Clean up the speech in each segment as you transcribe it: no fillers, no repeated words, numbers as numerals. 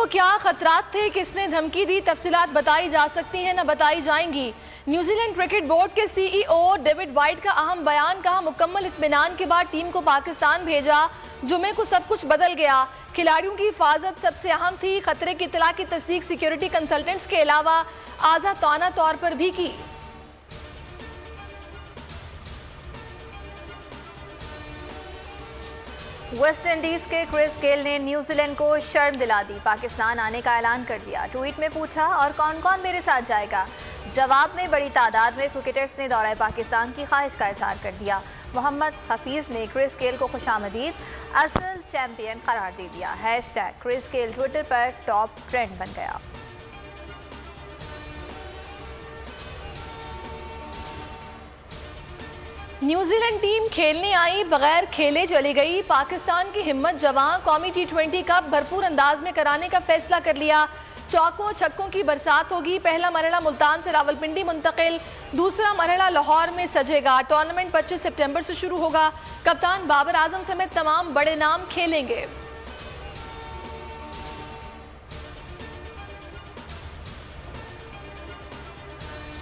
को क्या खतरात थे, किसने धमकी दी, तफसीलात बताई जा सकती हैं न बताई जाएंगी। न्यूजीलैंड क्रिकेट बोर्ड के सीईओ डेविड वाइट का अहम बयान, कहा मुकम्मल इत्मीनान के बाद टीम को पाकिस्तान भेजा, जुमे को सब कुछ बदल गया। खिलाड़ियों की हिफाजत सबसे अहम थी। खतरे की इत्तला की तस्दीक सिक्योरिटी कंसल्टेंट्स के अलावा आज़ादाना तौर पर भी की। वेस्ट इंडीज के क्रिस गेल ने न्यूजीलैंड को शर्म दिला दी, पाकिस्तान आने का ऐलान कर दिया। ट्वीट में पूछा, और कौन कौन मेरे साथ जाएगा? जवाब में बड़ी तादाद में क्रिकेटर्स ने दौरा पाकिस्तान की ख्वाहिश का इजहार कर दिया। मोहम्मद हफीज ने क्रिस गेल को खुशामदीद असल चैंपियन करार दे दिया। हैशटैग क्रिस गेल ट्विटर पर टॉप ट्रेंड बन गया। न्यूजीलैंड टीम खेलने आई, बगैर खेले चली गई। पाकिस्तान की हिम्मत जवां, कौमी T20 कप भरपूर अंदाज में कराने का फैसला कर लिया। चौकों छक्कों की बरसात होगी। पहला मरहला मुल्तान से रावलपिंडी मुंतकिल, दूसरा मरहला लाहौर में सजेगा। टूर्नामेंट 25 सितंबर से शुरू होगा। कप्तान बाबर आजम समेत तमाम बड़े नाम खेलेंगे।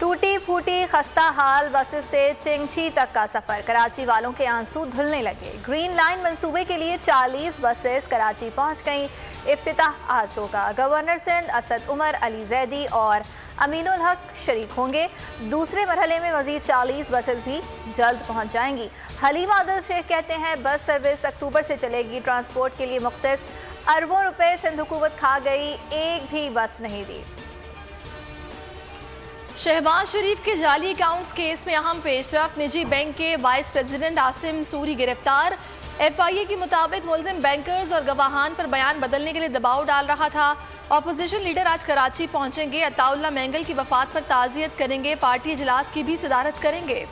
टूटी फूटी खस्ता हाल बसेस से चिंगची तक का सफर, कराची वालों के आंसू धुलने लगे। ग्रीन लाइन मंसूबे के लिए 40 बसेस कराची पहुंच गईं। इफ्तिताह आज होगा। गवर्नर सिंध असद उमर, अली जैदी और अमीनुल हक शरीक होंगे। दूसरे मरहले में मजीद 40 बसेस भी जल्द पहुंच जाएंगी। हलीमा अदल शेख कहते हैं बस सर्विस अक्टूबर से चलेगी। ट्रांसपोर्ट के लिए मुख्तस अरबों रुपए सिंध हुकूमत खा गई, एक भी बस नहीं दी। शहबाज शरीफ के जाली अकाउंट्स केस में अहम पेशरफ, निजी बैंक के वाइस प्रेसिडेंट आसिम सूरी गिरफ्तार। FIA के मुताबिक मुलजिम बैंकर्स और गवाहान पर बयान बदलने के लिए दबाव डाल रहा था। ऑपोजिशन लीडर आज कराची पहुंचेंगे। अताउल्ला मैंगल की वफात पर ताज़ियत करेंगे। पार्टी इजलास की भी सदारत करेंगे।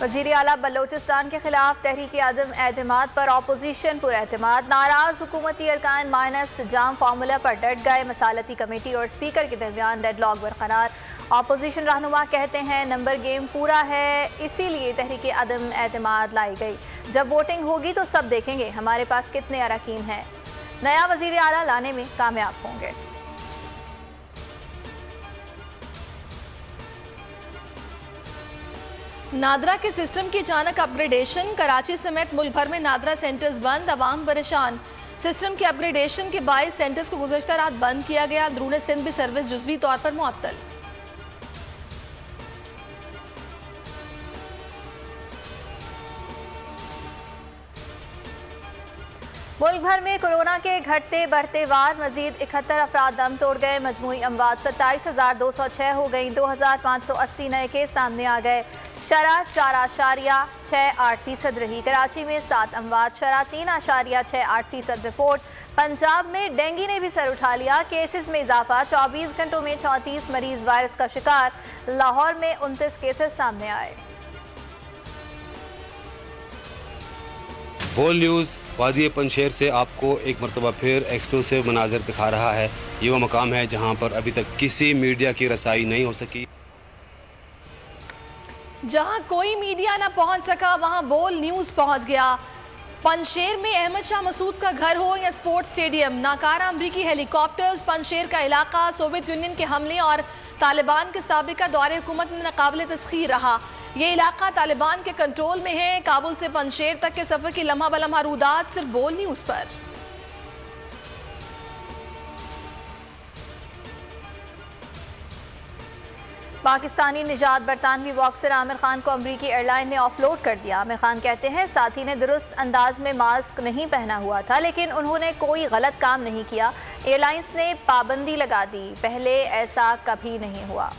वज़ीर आला बलोचिस्तान के खिलाफ तहरीक अदम एतमाद पर ऑपोजिशन पुरएतमाद, नाराज हुकूमती अरकान माइनस जाम फार्मूला पर डट गए। मसालती कमेटी और स्पीकर के दरमियान डेडलॉक बरकरार। ऑपोजिशन रहनुमा कहते हैं नंबर गेम पूरा है, इसीलिए तहरीक अदम एतमाद लाई गई। जब वोटिंग होगी तो सब देखेंगे हमारे पास कितने अरकान हैं। नया वज़ीर आला लाने में कामयाब होंगे। नादरा के सिस्टम की अचानक अपग्रेडेशन, कराची समेत मुल्क भर में नादरा सेंटर्स बंद, अवाम परेशान। सिस्टम के अपग्रेडेशन के 22 सेंटर्स को गुज़श्ता रात बंद किया गया। अंदरूनी सिंध भी सर्विस जुज़वी तौर पर मुअत्तल। मुल्क भर में कोरोना के घटते बढ़ते वार, मजीद 71 अफराद दम तोड़ गए। मजमूई अमवात 27,206 हो गई। 2,580 नए केस सामने आ गए। शरह 4.68% रही। कराची में 7 अमवात, शरह 3.68% रिपोर्ट। पंजाब में डेंगू ने भी सर उठा लिया। केसेस में इजाफा, 24 घंटों में 34 मरीज वायरस का शिकार। लाहौर में 29 केसेस सामने आए। बोल न्यूज़ वादी पंशेर से आपको एक मरतबा फिर एक्सक्लूसिव मनाज़र दिखा रहा है। ये वो मकाम है जहाँ पर अभी तक किसी मीडिया की रसाई नहीं हो सकी। जहां कोई मीडिया ना पहुंच सका, वहां बोल न्यूज़ पहुंच गया। पंशेर में अहमद शाह मसूद का घर हो या स्पोर्ट्स स्टेडियम, नाकारा अमरीकी हेलीकॉप्टर्स, पंशेर का इलाका सोवियत यूनियन के हमले और तालिबान के साबिका दौरे हुकूमत में नाकाबिल तस्खीर रहा। ये इलाका तालिबान के कंट्रोल में है। काबुल से पंशेर तक के सफर की लम्हा बलम्हा रूदात सिर्फ बोल न्यूज़ पर। पाकिस्तानी निजात बरतानवी बॉक्सर आमिर खान को अमरीकी एयरलाइन ने ऑफलोड कर दिया। आमिर खान कहते हैं साथी ने दुरुस्त अंदाज में मास्क नहीं पहना हुआ था, लेकिन उन्होंने कोई गलत काम नहीं किया। एयरलाइंस ने पाबंदी लगा दी, पहले ऐसा कभी नहीं हुआ।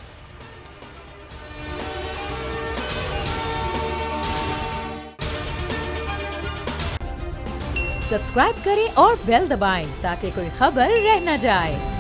सब्सक्राइब करें और बेल दबाएं ताकि कोई खबर रह न जाए।